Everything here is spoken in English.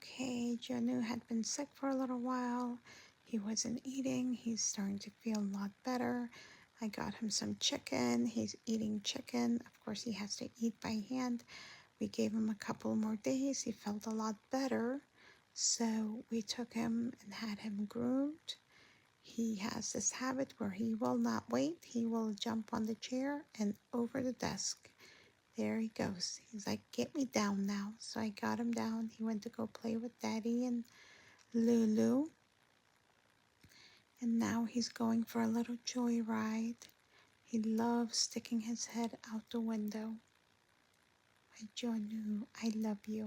Okay, Janoo had been sick for a little while. He wasn't eating. He's starting to feel a lot better. I got him some chicken. He's eating chicken. Of course, he has to eat by hand. We gave him a couple more days. He felt a lot better. So we took him and had him groomed. He has this habit where he will not wait. He will jump on the chair and over the desk. There he goes. He's like, get me down now. So I got him down. He went to go play with Daddy and Lulu. And now he's going for a little joyride. He loves sticking his head out the window. My Janoo, I love you.